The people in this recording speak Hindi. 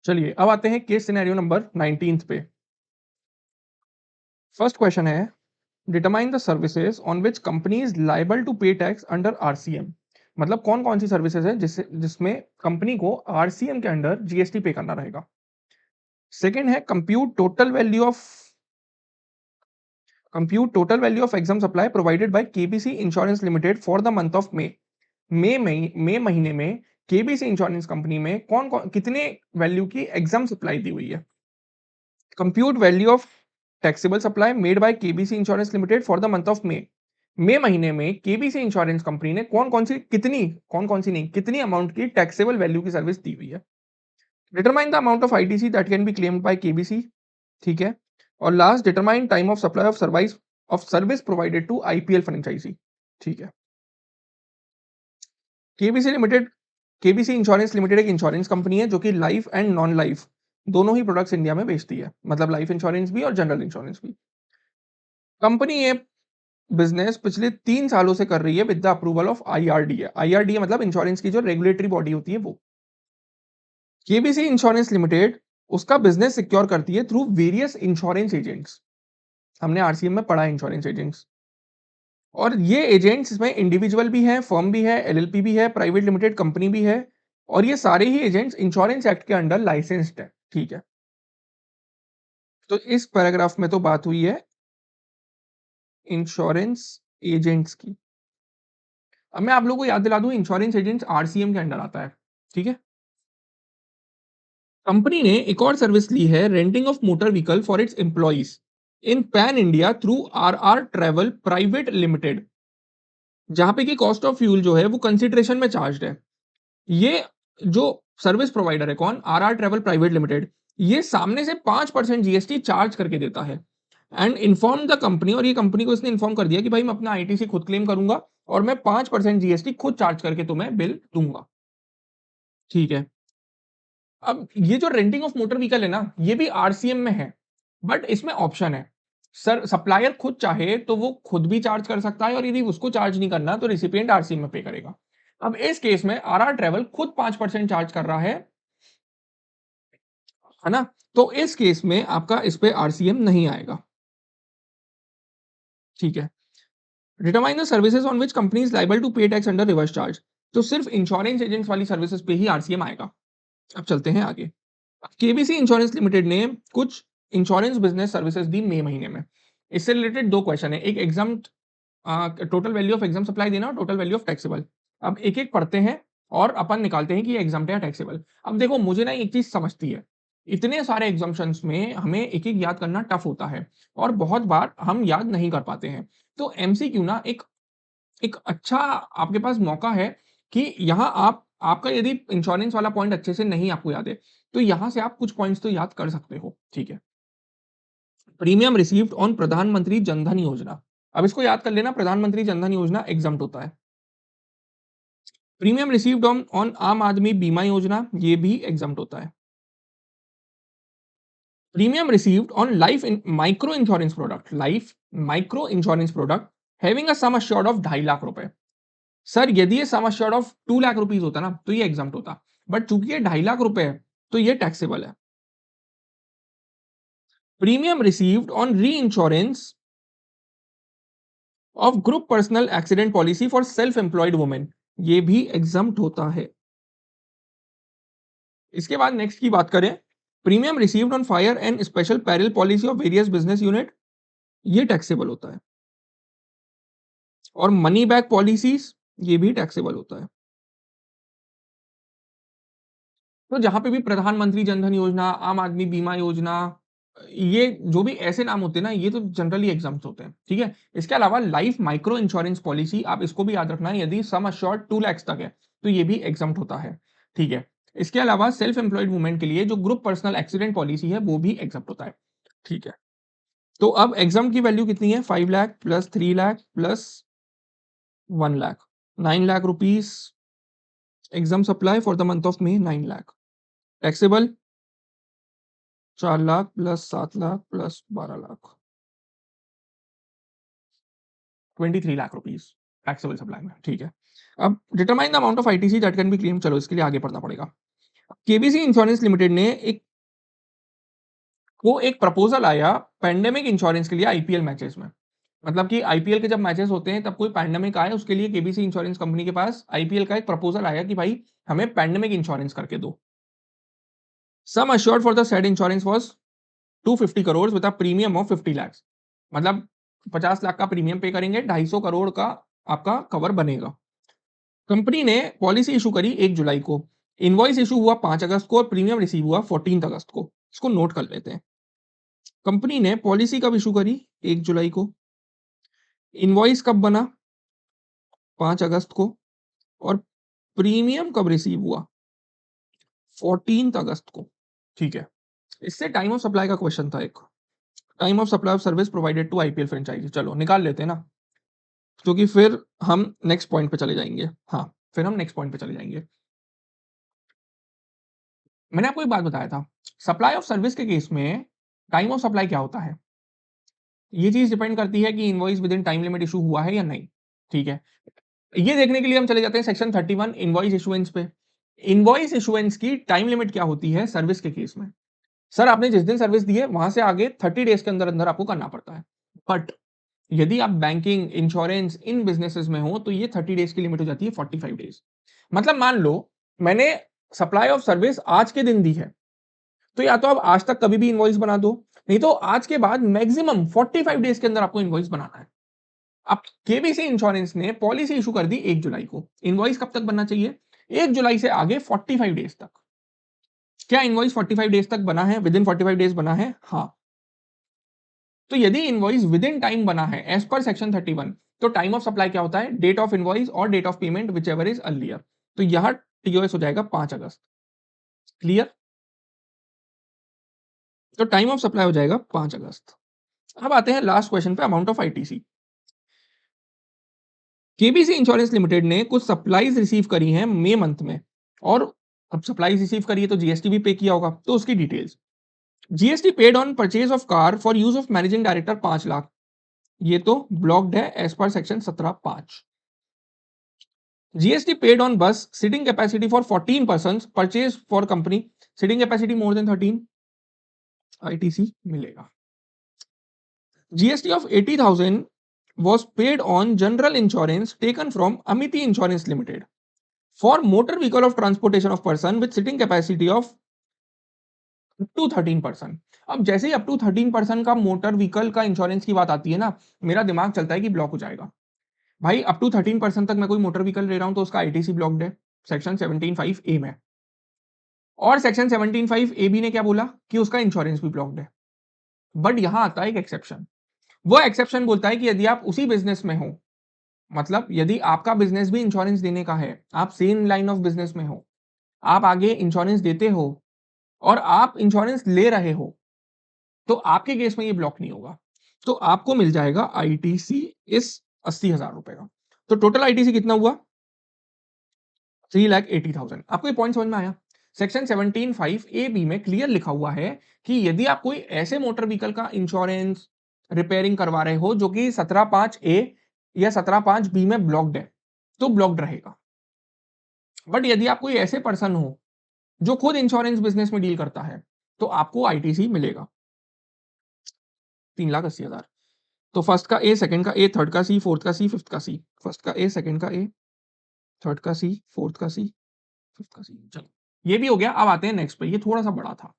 चलिए अब आते हैं केस सिनेरियो नंबर 19 पे। फर्स्ट क्वेश्चन है, determine the services on which company is liable to pay tax under RCM. मतलब कौन कौन सी सर्विसेज है जिसमें कंपनी को आरसीएम के अंडर जीएसटी पे करना रहेगा। सेकेंड है, compute total value of exempt supply provided by KBC insurance limited for the month of May महीने में केबीसी इंश्योरेंस कंपनी में कौन कौन कितने वैल्यू की एग्जाम सप्लाई दी हुई है। Compute value of taxable supply made by KBC insurance limited for the month of May महीने में केबीसी इंश्योरेंस कंपनी ने कौन कौन सी नहीं कितनी अमाउंट की टैक्सेबल वैल्यू की सर्विस दी हुई है। Determine the amount of ITC that can be claimed by KBC. ठीक है। और last, determine time of supply of service provided to IPL franchise. ठीक है। KBC limited KBC insurance limited एक इंश्योरेंस कंपनी है जो कि लाइफ एंड नॉन लाइफ दोनों ही प्रोडक्ट्स इंडिया में बेचती है, मतलब लाइफ इंश्योरेंस भी और जनरल इंश्योरेंस भी। कंपनी ये बिजनेस पिछले 3 सालों से कर रही है with the approval of IRDA. IRDA मतलब इंश्योरेंस की जो रेगुलेटरी बॉडी होती है वो। केबीसी इंश्योरेंस लिमिटेड उसका बिजनेस सिक्योर करती है थ्रू वेरियस इंश्योरेंस एजेंट्स। हमने आरसीएम में पढ़ा है इंश्योरेंस एजेंट्स। और ये एजेंट्स इसमें इंडिविजुअल भी है, फर्म भी है, एलएलपी भी है, प्राइवेट लिमिटेड कंपनी भी है। और ये सारे ही एजेंट्स इंश्योरेंस एक्ट के अंडर लाइसेंस्ड है। ठीक है। तो इस पैराग्राफ में तो बात हुई है इंश्योरेंस एजेंट्स की। अब मैं आप लोगों को याद दिला दूं, इंश्योरेंस एजेंट्स आरसीएम के अंडर आता है। ठीक है। कंपनी ने एक और सर्विस ली है, renting of motor vehicle for its employees in pan India through RR travel private limited, जहां पे की कॉस्ट ऑफ फ्यूल जो है वो कंसिडरेशन में चार्ज है। ये जो सर्विस प्रोवाइडर है कौन, आरआर ट्रेवल प्राइवेट लिमिटेड, ये सामने से 5% जीएसटी चार्ज करके देता है एंड इन्फॉर्म द कंपनी। और ये कंपनी को इसने इन्फॉर्म कर दिया कि भाई मैं अपना आईटीसी खुद क्लेम करूंगा और मैं 5% जीएसटी खुद चार्ज करके तुम्हें बिल दूंगा। ठीक है। अब ये जो रेंटिंग ऑफ मोटर व्हीकल है ना, ये भी आरसीएम में है, बट इसमें ऑप्शन है। सर सप्लायर खुद चाहे तो वो खुद भी चार्ज कर सकता है, और यदि उसको चार्ज नहीं करना तो रिसिपिएंट आरसीएम में पे करेगा। अब इस केस में आरआर ट्रेवल खुद 5% चार्ज कर रहा है ना। तो इस केस में आपका इस पे आरसीएम नहीं आएगा। ठीक है। Determine the services on which company is liable to pay tax under reverse charge. तो सिर्फ इंश्योरेंस एजेंट्स वाली सर्विसेज पे ही आरसीएम आएगा। अब चलते हैं आगे। केबीसी इंश्योरेंस लिमिटेड ने कुछ इंश्योरेंस बिजनेस सर्विसेज दी मई महीने में। इससे रिलेटेड दो क्वेश्चन है, एक exam total value of exempt supply देना और टोटल वैल्यू ऑफ टैक्सेबल। अब एक एक पढ़ते हैं और अपन निकालते हैं कि ये एग्जाम है या टैक्सेबल। अब देखो मुझे ना एक चीज समझती है, इतने सारे एग्जाम्पशंस में हमें एक एक याद करना टफ होता है और बहुत बार हम याद नहीं कर पाते हैं। तो एमसीक्यू ना एक एक अच्छा आपके पास मौका है कि यहाँ आप आपका यदि इंश्योरेंस वाला पॉइंट अच्छे से नहीं आपको याद है तो यहां से आप कुछ पॉइंट्स तो याद कर सकते हो। ठीक है। प्रीमियम रिसीव्ड ऑन प्रधानमंत्री जनधन योजना। अब इसको याद कर लेना, प्रधानमंत्री जनधन योजना एग्जम्प्ट होता है। प्रीमियम रिसीव्ड ऑन आम आदमी बीमा योजना, ये भी एग्जम्प्ट होता है। Premium received on micro insurance product, life micro insurance product having a sum assured of 2.5 lakh रुपए। सर यदि ये sum assured of 2 lakh rupees होता ना तो ये एग्जम्प्ट होता, बट चूंकि ये 2.5 लाख रुपए है तो ये टैक्सेबल है। प्रीमियम रिसीव्ड ऑन री insurance of group personal accident policy for self employed women, ये भी एग्जम्प्ट होता है। इसके बाद नेक्स्ट की बात करें, premium received on fire and special peril policy of various business unit, ये टैक्सेबल होता है। और मनी बैक पॉलिसीज, ये भी टैक्सेबल होता है। तो जहां पे भी प्रधानमंत्री जनधन योजना, आम आदमी बीमा योजना, ये जो भी ऐसे नाम होते हैं ना, ये तो जनरली एग्जाम्स होते हैं। ठीक है। इसके अलावा लाइफ माइक्रो इंश्योरेंस पॉलिसी, आप इसको भी याद रखना, यदि सम अश्योर्ड 2 लाख तक है तो ये भी एग्जाम्ट होता है। ठीक है। इसके अलावा सेल्फ एम्प्लॉयड वुमेन के लिए जो ग्रुप पर्सनल एक्सीडेंट पॉलिसी है वो भी एग्जाम्ट होता है। ठीक है। तो अब एग्जाम की वैल्यू कितनी है, 5 lakh plus 3 lakh plus 1 lakh, 9 lakh rupees exempt supply for the month of May, 9 lakh. Taxable 4 lakh plus 7 lakh plus 12 lakh, 23 lakh rupees taxable supply में। ठीक है। अब determine the amount of ITC that can B claim, चलो इसके लिए आगे पढ़ना पड़ेगा। केबीसी इंश्योरेंस लिमिटेड ने एक प्रपोजल आया पैंडेमिक इंश्योरेंस के लिए आईपीएल मैचेस में। मतलब कि आईपीएल के जब मैचेस होते हैं तब कोई पैंडेमिक आए, उसके लिए केबीसी इंश्योरेंस कंपनी के पास आईपीएल का एक प्रपोजल आया कि भाई हमें पैंडेमिक इंश्योरेंस करके दो। Sum assured for the said insurance was 250 crore with a premium of 50 lakh. मतलब 50 लाख का प्रीमियम पे करेंगे, 250 करोड़ का आपका कवर बनेगा। कंपनी ने पॉलिसी इशू करी 1 जुलाई को, इनवॉइस इशू हुआ 5 अगस्त को और प्रीमियम रिसीव हुआ 14 अगस्त को। इसको नोट कर लेते हैं। कंपनी ने पॉलिसी कब इशू करी? 1 जुलाई को। इनवॉइस कब बना? 5 अगस्त को। और प्रीमियम कब रिसीव हुआ? 14 अगस्त को। ठीक है। इससे टाइम ऑफ सप्लाई का क्वेश्चन था एक। Time of supply of service provided to IPL franchise. चलो निकाल लेते हैं ना, क्योंकि फिर हम नेक्स्ट पॉइंट पे चले जाएंगे। हाँ, फिर हम नेक्स्ट पॉइंट पे चले जाएंगे। मैंने आपको एक बात बताया था, सप्लाई ऑफ सर्विस के केस में टाइम ऑफ सप्लाई क्या होता है? ये चीज डिपेंड करती है कि invoice with in time limit issue हुआ है या नहीं। ठीक है, ये देखने के लिए हम चले जाते हैं सेक्शन 31 इनवॉइस इशुएंस पे। इनवॉइस इशुएंस की टाइम लिमिट क्या होती है सर्विस के केस में? सर आपने जिस दिन सर्विस दी है वहां से आगे 30 डेज के अंदर अंदर आपको करना पड़ता है। बट यदि आप बैंकिंग, इंश्योरेंस, इन बिजनेसेस में हो तो ये 30 डेज की लिमिट हो जाती है 45 डेज। मतलब मान लो मैंने सप्लाई ऑफ सर्विस आज के दिन दी है, तो या तो आप आज तक कभी भी इनवॉइस बना दो, नहीं तो आज के बाद मैक्सिमम 45 डेज के अंदर आपको इनवॉइस बनाना है। अब केबीसी इंश्योरेंस ने पॉलिसी इशू कर दी 1 जुलाई को। इनवॉइस कब तक बनना चाहिए? 1 जुलाई से आगे 45 डेज तक। क्या इनवॉइस 45 डेज तक बना है? विद इन 45 डेज बना है? हाँ। तो यदि इनवॉइस विद इन टाइम बना है एज पर सेक्शन 31, तो टाइम ऑफ सप्लाई क्या होता है? डेट ऑफ इनवॉइस और date of payment whichever is earlier. तो यहां टीओएस हो जाएगा 5 अगस्त। क्लियर? तो टाइम ऑफ सप्लाई हो जाएगा 5 अगस्त। अब आते हैं लास्ट क्वेश्चन पे, amount of ITC. KBC insurance limited ने कुछ सप्लाईज रिसीव करी हैं मई मंथ में, और अब सप्लाईज रिसीव करी है तो जीएसटी भी पे किया होगा, तो उसकी details. GST paid on purchase of car for use of managing director 5 lakh. ये तो ब्लॉक्ड है एज पर section 17(5). GST paid on bus seating capacity for 14 person purchase for company seating capacity more than 13, ITC मिलेगा। GST of 80,000 was paid on general insurance taken from Amity Insurance Limited for motor vehicle of transportation of person with sitting capacity of up to 13%। अब जैसे ही अप टू 13% का मोटर व्हीकल का इंश्योरेंस की बात आती है ना, मेरा दिमाग चलता है कि ब्लॉक हो जाएगा। भाई अप टू 13% तक मैं कोई मोटर व्हीकल ले रहा हूं तो उसका आईटीसी ब्लॉक्ड है सेक्शन 17(5)(a) में, और सेक्शन 17(5)(a)(b) ने क्या बोला कि उसका इंश्योरेंस भी ब्लॉक्ड है। बट यहां आता है एक एक्सेप्शन। वो एक्सेप्शन बोलता है कि यदि आप उसी बिजनेस में हो, मतलब यदि आपका बिजनेस भी इंश्योरेंस देने का है, आप सेम लाइन ऑफ बिजनेस में हो, आप आगे इंश्योरेंस देते हो और आप इंश्योरेंस ले रहे हो, तो आपके केस में ये ब्लॉक नहीं होगा। तो आपको मिल जाएगा आईटीसी इस 80,000 रुपए का। तो टोटल आईटीसी कितना हुआ? 3,80,000। आपको ये पॉइंट समझ में आया? सेक्शन 17(5)(a)(b) में क्लियर लिखा हुआ है कि यदि आप कोई ऐसे मोटर व्हीकल का इंश्योरेंस रिपेयरिंग करवा रहे हो जो कि 17(5)(a) या 17(5)(b) में ब्लॉक्ड है, तो ब्लॉक्ड रहेगा। बट यदि आप कोई ऐसे पर्सन हो जो खुद इंश्योरेंस बिजनेस में डील करता है, तो आपको आईटीसी मिलेगा 3,80,000। तो फर्स्ट का ए, सेकंड का ए, थर्ड का सी, फोर्थ का सी, फिफ्थ का सी। फर्स्ट का ए, सेकंड का ए, थर्ड का सी, फोर्थ का सी, फिफ्थ का सी। चलो ये भी हो गया। अब आते हैं नेक्स्ट पे, ये थोड़ा सा बड़ा था।